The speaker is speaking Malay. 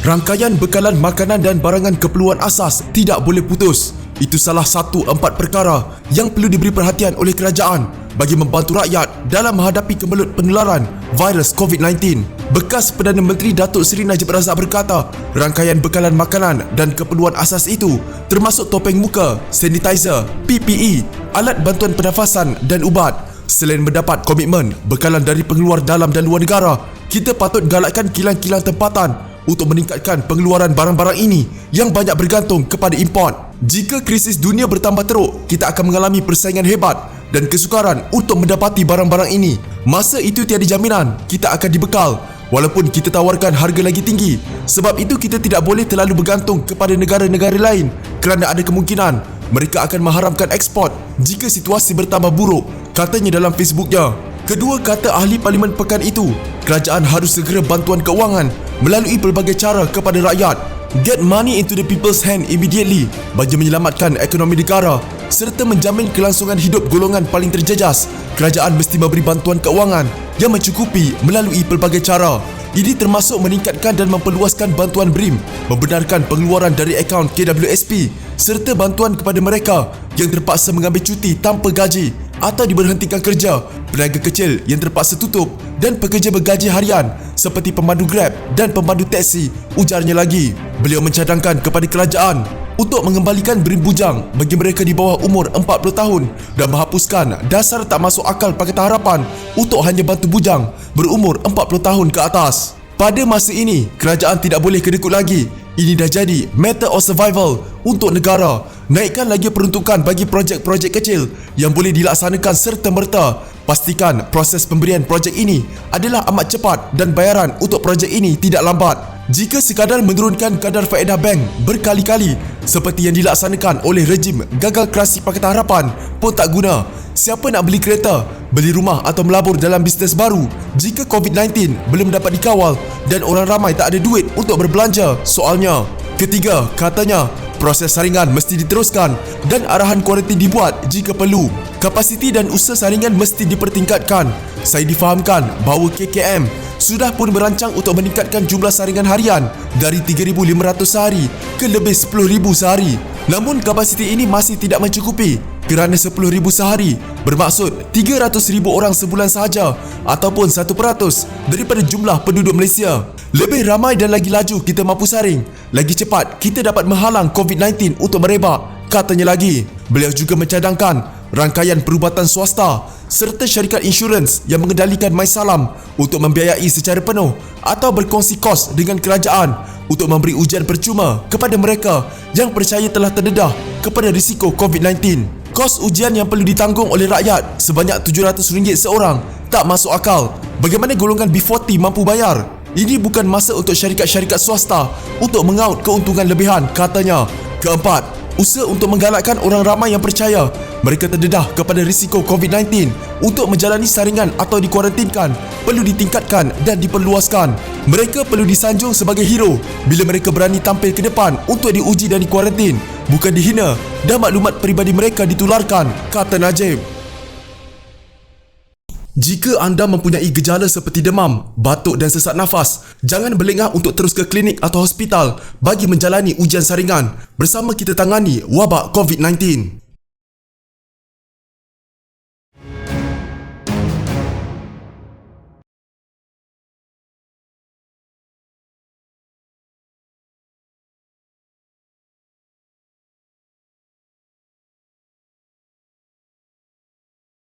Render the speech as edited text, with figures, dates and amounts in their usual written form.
Rangkaian bekalan makanan dan barangan keperluan asas tidak boleh putus. Itu salah satu 4 perkara yang perlu diberi perhatian oleh kerajaan bagi membantu rakyat dalam menghadapi kemelut penularan virus COVID-19. Bekas Perdana Menteri Datuk Seri Najib Razak berkata, rangkaian bekalan makanan dan keperluan asas itu termasuk topeng muka, sanitizer, PPE, alat bantuan pernafasan dan ubat. Selain mendapat komitmen bekalan dari pengeluar dalam dan luar negara, kita patut galakkan kilang-kilang tempatan untuk meningkatkan pengeluaran barang-barang ini yang banyak bergantung kepada import. Jika krisis dunia bertambah teruk, kita akan mengalami persaingan hebat dan kesukaran untuk mendapati barang-barang ini. Masa itu tiada jaminan kita akan dibekal walaupun kita tawarkan harga lagi tinggi. Sebab itu kita tidak boleh terlalu bergantung kepada negara-negara lain kerana ada kemungkinan mereka akan mengharamkan ekspor jika situasi bertambah buruk, katanya dalam Facebooknya. Kedua kata ahli Parlimen pekan itu, kerajaan harus segera bantuan keuangan melalui pelbagai cara kepada rakyat. Get money into the people's hand immediately bagi menyelamatkan ekonomi negara serta menjamin kelangsungan hidup golongan paling terjejas. Kerajaan mesti memberi bantuan keuangan yang mencukupi melalui pelbagai cara. Ini termasuk meningkatkan dan memperluaskan bantuan BRIM, membenarkan pengeluaran dari akaun KWSP serta bantuan kepada mereka yang terpaksa mengambil cuti tanpa gaji atau diberhentikan kerja, peniaga kecil yang terpaksa tutup dan pekerja bergaji harian seperti pemandu Grab dan pemandu teksi, ujarnya lagi. Beliau mencadangkan kepada kerajaan untuk mengembalikan BRIM bujang bagi mereka di bawah umur 40 tahun dan menghapuskan dasar tak masuk akal Pakatan Harapan untuk hanya bantu bujang berumur 40 tahun ke atas. Pada masa ini, kerajaan tidak boleh kedekut lagi. Ini dah jadi matter of survival untuk negara. Naikkan lagi peruntukan bagi projek-projek kecil yang boleh dilaksanakan serta-merta. Pastikan proses pemberian projek ini adalah amat cepat dan bayaran untuk projek ini tidak lambat. Jika sekadar menurunkan kadar faedah bank berkali-kali seperti yang dilaksanakan oleh rejim gagal kerasi Pakatan Harapan pun tak guna. Siapa nak beli kereta, beli rumah atau melabur dalam bisnes baru jika COVID-19 belum dapat dikawal dan orang ramai tak ada duit untuk berbelanja? Soalnya. Ketiga, katanya proses saringan mesti diteruskan dan arahan kuarantin dibuat jika perlu. Kapasiti dan usaha saringan mesti dipertingkatkan. Saya difahamkan bahawa KKM sudah pun merancang untuk meningkatkan jumlah saringan harian dari 3,500 sehari ke lebih 10,000 sehari. Namun kapasiti ini masih tidak mencukupi kerana 10,000 sehari bermaksud 300,000 orang sebulan sahaja ataupun 1% daripada jumlah penduduk Malaysia. Lebih ramai dan lagi laju kita mampu saring, lagi cepat kita dapat menghalang COVID-19 untuk merebak, katanya lagi. Beliau juga mencadangkan rangkaian perubatan swasta serta syarikat insurans yang mengendalikan MySalam untuk membiayai secara penuh atau berkongsi kos dengan kerajaan untuk memberi ujian percuma kepada mereka yang percaya telah terdedah kepada risiko COVID-19. Kos ujian yang perlu ditanggung oleh rakyat sebanyak RM700 seorang tak masuk akal. Bagaimana golongan B40 mampu bayar? Ini bukan masa untuk syarikat-syarikat swasta untuk mengaut keuntungan lebihan, katanya. Keempat, usaha untuk menggalakkan orang ramai yang percaya mereka terdedah kepada risiko COVID-19 untuk menjalani saringan atau dikuarantinkan perlu ditingkatkan dan diperluaskan. Mereka perlu disanjung sebagai hero bila mereka berani tampil ke depan untuk diuji dan dikuarantin, bukan dihina dan maklumat peribadi mereka ditularkan, kata Najib. Jika anda mempunyai gejala seperti demam, batuk dan sesak nafas, jangan berlengah untuk terus ke klinik atau hospital bagi menjalani ujian saringan. Bersama kita tangani wabak COVID-19.